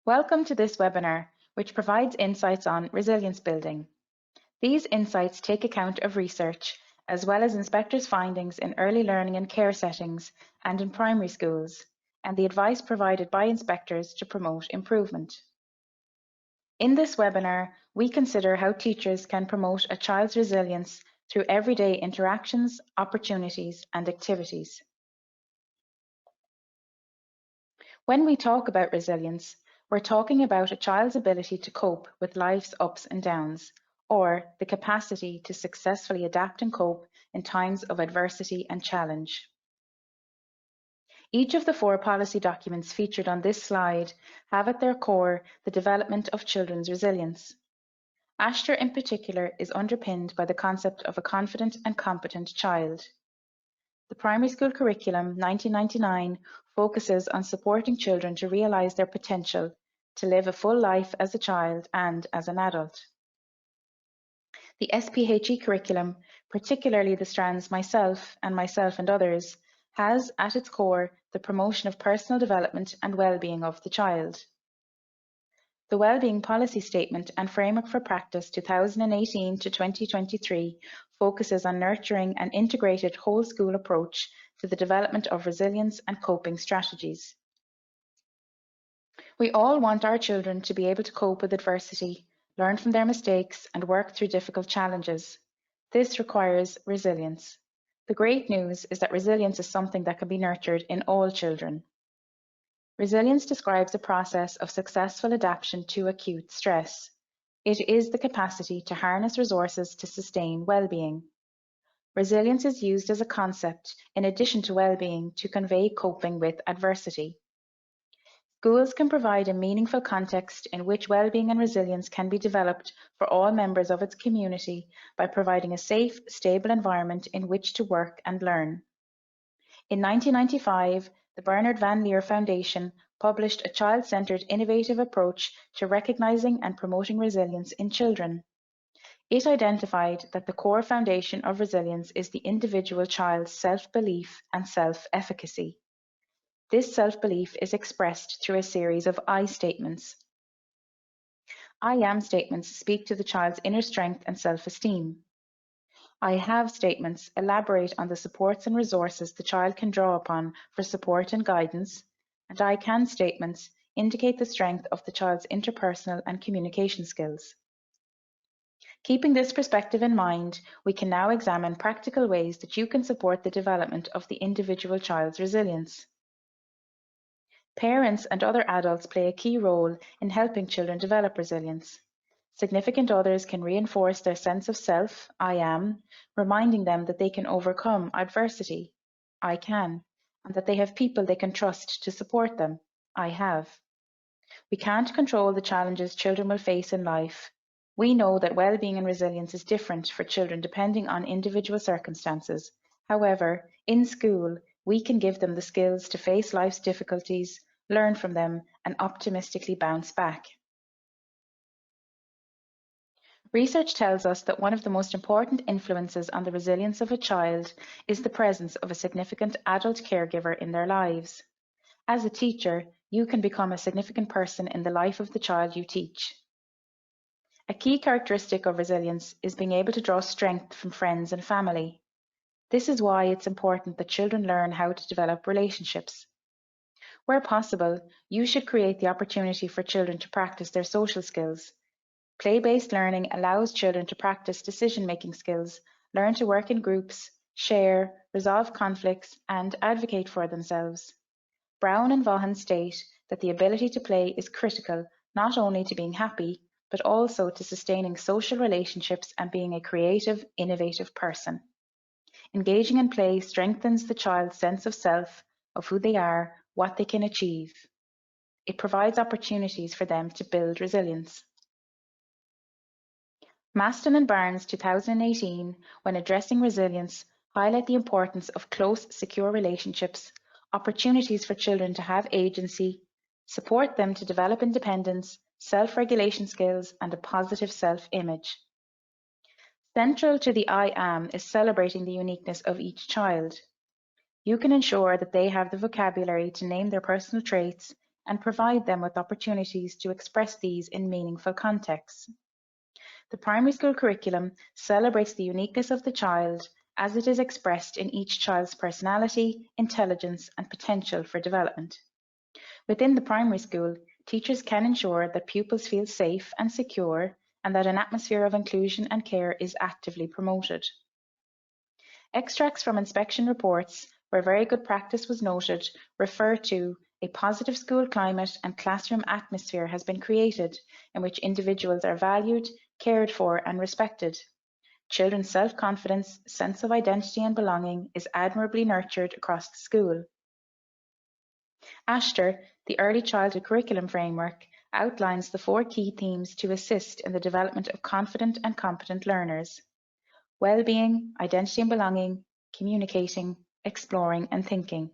Welcome to this webinar, which provides insights on resilience building. These insights take account of research, as well as inspectors' findings in early learning and care settings and in primary schools, and the advice provided by inspectors to promote improvement. In this webinar, we consider how teachers can promote a child's resilience through everyday interactions, opportunities, and activities. When we talk about resilience, we're talking about a child's ability to cope with life's ups and downs, or the capacity to successfully adapt and cope in times of adversity and challenge. Each of the 4 policy documents featured on this slide have at their core the development of children's resilience. ASHTR in particular is underpinned by the concept of a confident and competent child. The Primary School Curriculum 1999 focuses on supporting children to realise their potential to live a full life as a child and as an adult. The SPHE curriculum, particularly the strands Myself and Others, has at its core the promotion of personal development and well-being of the child. The Wellbeing Policy Statement and Framework for Practice 2018 to 2023 focuses on nurturing an integrated whole school approach to the development of resilience and coping strategies. We all want our children to be able to cope with adversity, learn from their mistakes, and work through difficult challenges. This requires resilience. The great news is that resilience is something that can be nurtured in all children. Resilience describes a process of successful adaptation to acute stress. It is the capacity to harness resources to sustain well-being. Resilience is used as a concept, in addition to well-being, to convey coping with adversity. Schools can provide a meaningful context in which well-being and resilience can be developed for all members of its community by providing a safe, stable environment in which to work and learn. In 1995, the Bernard Van Leer Foundation published a child-centered innovative approach to recognizing and promoting resilience in children. It identified that the core foundation of resilience is the individual child's self-belief and self-efficacy. This self-belief is expressed through a series of I statements. I am statements speak to the child's inner strength and self-esteem. I have statements elaborate on the supports and resources the child can draw upon for support and guidance, and I can statements indicate the strength of the child's interpersonal and communication skills. Keeping this perspective in mind, we can now examine practical ways that you can support the development of the individual child's resilience. Parents and other adults play a key role in helping children develop resilience. Significant others can reinforce their sense of self, I am, reminding them that they can overcome adversity, I can, and that they have people they can trust to support them, I have. We can't control the challenges children will face in life. We know that well-being and resilience is different for children depending on individual circumstances. However, in school, we can give them the skills to face life's difficulties, learn from them, and optimistically bounce back. Research tells us that one of the most important influences on the resilience of a child is the presence of a significant adult caregiver in their lives. As a teacher, you can become a significant person in the life of the child you teach. A key characteristic of resilience is being able to draw strength from friends and family. This is why it's important that children learn how to develop relationships. Where possible, you should create the opportunity for children to practice their social skills. Play-based learning allows children to practice decision-making skills, learn to work in groups, share, resolve conflicts, and advocate for themselves. Brown and Vaughan state that the ability to play is critical not only to being happy, but also to sustaining social relationships and being a creative, innovative person. Engaging in play strengthens the child's sense of self, of who they are, what they can achieve. It provides opportunities for them to build resilience. Maston and Barnes 2018, when addressing resilience, highlight the importance of close, secure relationships, opportunities for children to have agency, support them to develop independence, self-regulation skills, and a positive self-image. Central to the I am is celebrating the uniqueness of each child. You can ensure that they have the vocabulary to name their personal traits and provide them with opportunities to express these in meaningful contexts. The primary school curriculum celebrates the uniqueness of the child as it is expressed in each child's personality, intelligence, and potential for development. Within the primary school, teachers can ensure that pupils feel safe and secure and that an atmosphere of inclusion and care is actively promoted. Extracts from inspection reports where very good practice was noted refer to a positive school climate and classroom atmosphere has been created in which individuals are valued, cared for, and respected. Children's self-confidence, sense of identity and belonging is admirably nurtured across the school. Ashter, the Early Childhood Curriculum Framework, outlines the 4 key themes to assist in the development of confident and competent learners: well-being, identity and belonging, communicating, exploring, and thinking.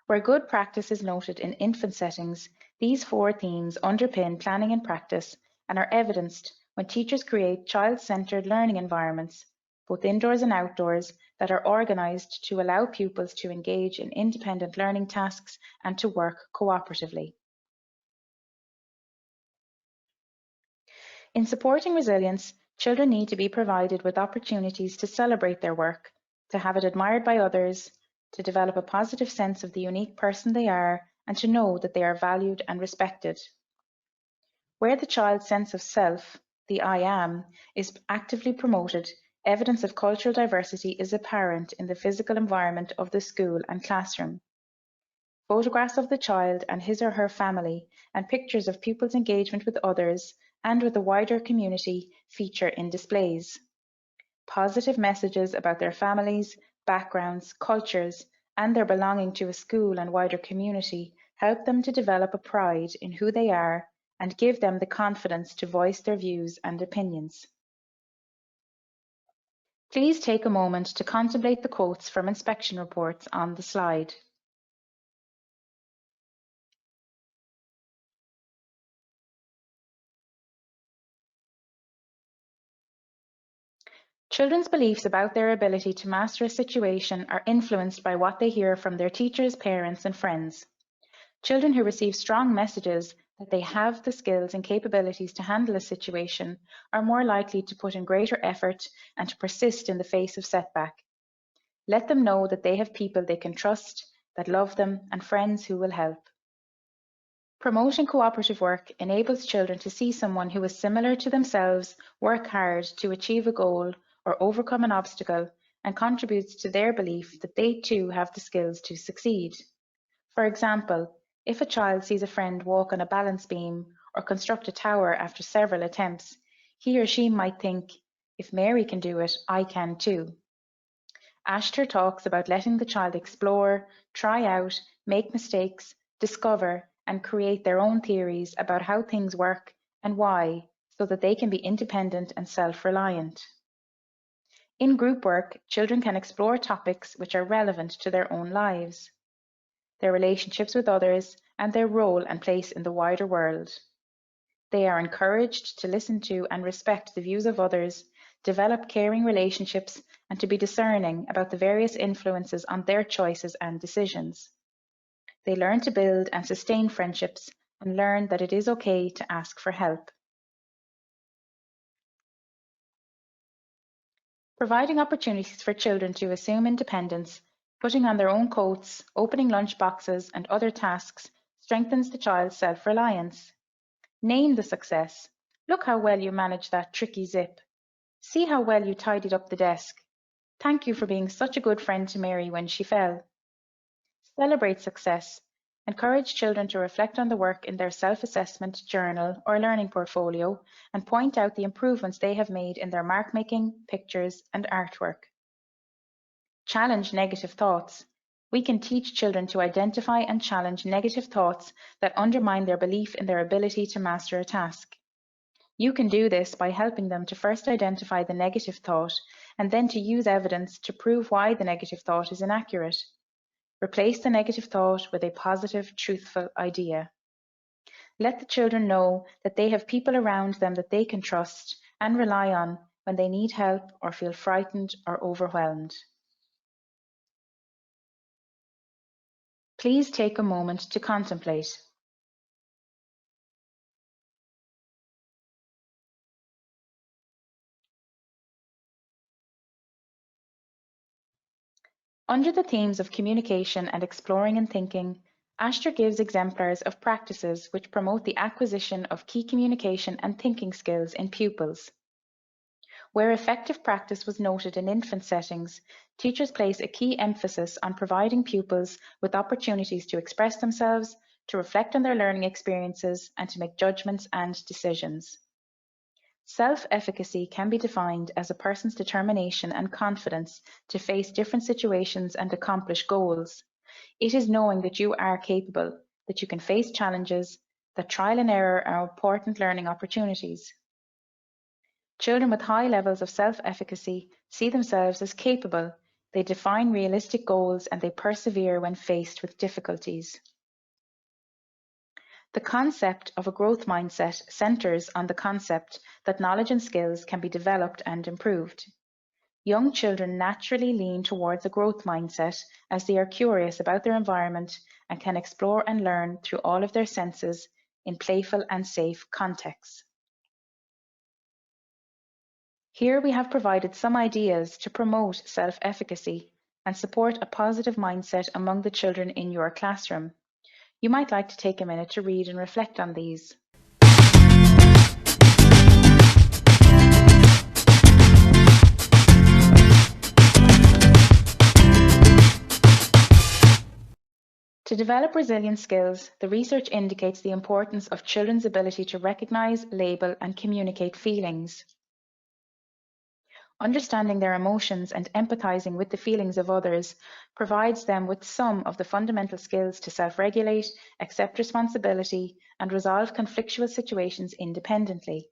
Where good practice is noted in infant settings, these 4 themes underpin planning and practice and are evidenced when teachers create child-centered learning environments, both indoors and outdoors, that are organised to allow pupils to engage in independent learning tasks and to work cooperatively. In supporting resilience, children need to be provided with opportunities to celebrate their work, to have it admired by others, to develop a positive sense of the unique person they are, and to know that they are valued and respected. Where the child's sense of self, the I am, is actively promoted, evidence of cultural diversity is apparent in the physical environment of the school and classroom. Photographs of the child and his or her family and pictures of pupils' engagement with others and with the wider community feature in displays. Positive messages about their families, backgrounds, cultures, and their belonging to a school and wider community help them to develop a pride in who they are and give them the confidence to voice their views and opinions. Please take a moment to contemplate the quotes from inspection reports on the slide. Children's beliefs about their ability to master a situation are influenced by what they hear from their teachers, parents, and friends. Children who receive strong messages that they have the skills and capabilities to handle a situation are more likely to put in greater effort and to persist in the face of setback. Let them know that they have people they can trust, that love them, and friends who will help. Promoting cooperative work enables children to see someone who is similar to themselves work hard to achieve a goal or overcome an obstacle and contributes to their belief that they too have the skills to succeed. For example, if a child sees a friend walk on a balance beam or construct a tower after several attempts, he or she might think, if Mary can do it, I can too. Ashter talks about letting the child explore, try out, make mistakes, discover, and create their own theories about how things work and why, so that they can be independent and self-reliant. In group work, children can explore topics which are relevant to their own lives, their relationships with others, and their role and place in the wider world. They are encouraged to listen to and respect the views of others, develop caring relationships, and to be discerning about the various influences on their choices and decisions. They learn to build and sustain friendships and learn that it is okay to ask for help. Providing opportunities for children to assume independence, putting on their own coats, opening lunch boxes, and other tasks strengthens the child's self-reliance. Name the success. Look how well you managed that tricky zip. See how well you tidied up the desk. Thank you for being such a good friend to Mary when she fell. Celebrate success. Encourage children to reflect on the work in their self-assessment, journal, or learning portfolio and point out the improvements they have made in their mark-making, pictures, and artwork. Challenge negative thoughts. We can teach children to identify and challenge negative thoughts that undermine their belief in their ability to master a task. You can do this by helping them to first identify the negative thought and then to use evidence to prove why the negative thought is inaccurate. Replace the negative thought with a positive, truthful idea. Let the children know that they have people around them that they can trust and rely on when they need help or feel frightened or overwhelmed. Please take a moment to contemplate. Under the themes of communication and exploring and thinking, Astor gives exemplars of practices which promote the acquisition of key communication and thinking skills in pupils. Where effective practice was noted in infant settings, teachers place a key emphasis on providing pupils with opportunities to express themselves, to reflect on their learning experiences, and to make judgments and decisions. Self-efficacy can be defined as a person's determination and confidence to face different situations and accomplish goals. It is knowing that you are capable, that you can face challenges, that trial and error are important learning opportunities. Children with high levels of self-efficacy see themselves as capable, they define realistic goals, and they persevere when faced with difficulties. The concept of a growth mindset centers on the concept that knowledge and skills can be developed and improved. Young children naturally lean towards a growth mindset as they are curious about their environment and can explore and learn through all of their senses in playful and safe contexts. Here we have provided some ideas to promote self-efficacy and support a positive mindset among the children in your classroom. You might like to take a minute to read and reflect on these. To develop resilient skills, the research indicates the importance of children's ability to recognize, label, and communicate feelings. Understanding their emotions and empathizing with the feelings of others provides them with some of the fundamental skills to self-regulate, accept responsibility, and resolve conflictual situations independently.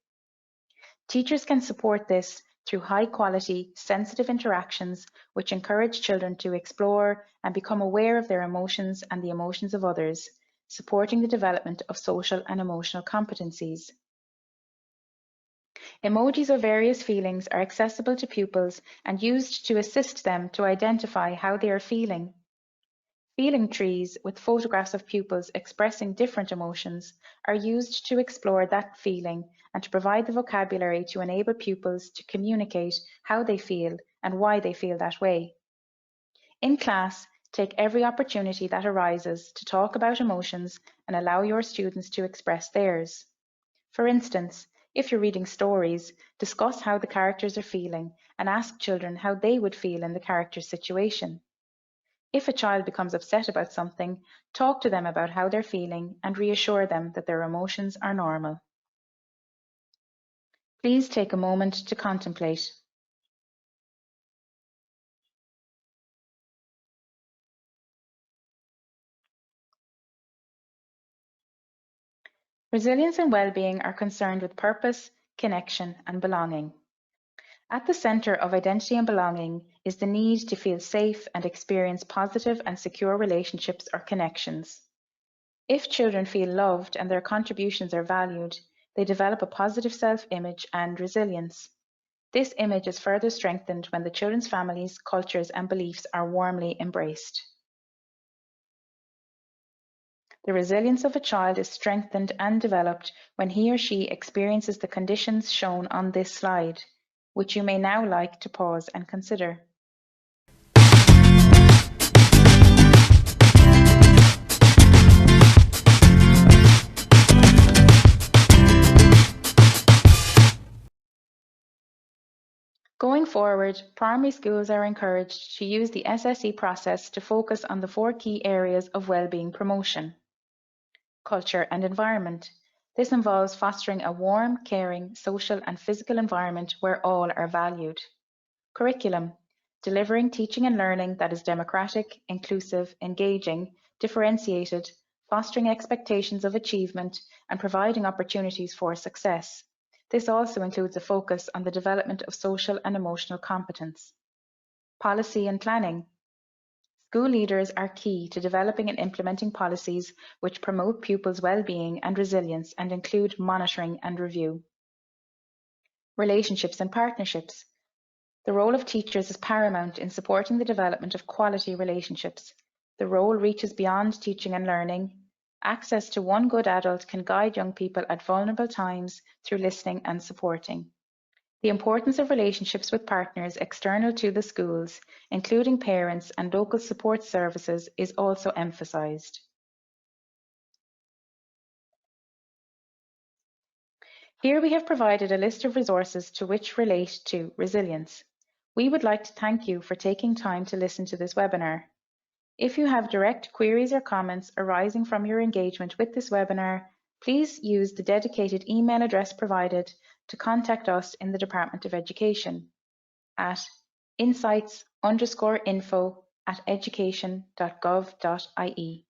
Teachers can support this through high-quality, sensitive interactions which encourage children to explore and become aware of their emotions and the emotions of others, supporting the development of social and emotional competencies. Emojis of various feelings are accessible to pupils and used to assist them to identify how they are feeling. Feeling trees with photographs of pupils expressing different emotions are used to explore that feeling and to provide the vocabulary to enable pupils to communicate how they feel and why they feel that way. In class, take every opportunity that arises to talk about emotions and allow your students to express theirs. For instance, if you're reading stories, discuss how the characters are feeling and ask children how they would feel in the character's situation. If a child becomes upset about something, talk to them about how they're feeling and reassure them that their emotions are normal. Please take a moment to contemplate. Resilience and well-being are concerned with purpose, connection, and belonging. At the center of identity and belonging is the need to feel safe and experience positive and secure relationships or connections. If children feel loved and their contributions are valued, they develop a positive self-image and resilience. This image is further strengthened when the children's families, cultures, and beliefs are warmly embraced. The resilience of a child is strengthened and developed when he or she experiences the conditions shown on this slide, which you may now like to pause and consider. Going forward, primary schools are encouraged to use the SSE process to focus on the 4 key areas of well-being promotion. Culture and environment. This involves fostering a warm, caring, social and physical environment where all are valued. Curriculum. Delivering teaching and learning that is democratic, inclusive, engaging, differentiated, fostering expectations of achievement, and providing opportunities for success. This also includes a focus on the development of social and emotional competence. Policy and planning. School leaders are key to developing and implementing policies which promote pupils' well-being and resilience and include monitoring and review. Relationships and partnerships. The role of teachers is paramount in supporting the development of quality relationships. The role reaches beyond teaching and learning. Access to one good adult can guide young people at vulnerable times through listening and supporting. The importance of relationships with partners external to the schools, including parents and local support services, is also emphasised. Here we have provided a list of resources to which relate to resilience. We would like to thank you for taking time to listen to this webinar. If you have direct queries or comments arising from your engagement with this webinar, please use the dedicated email address provided to contact us in the Department of Education at insights_info@education.gov.ie.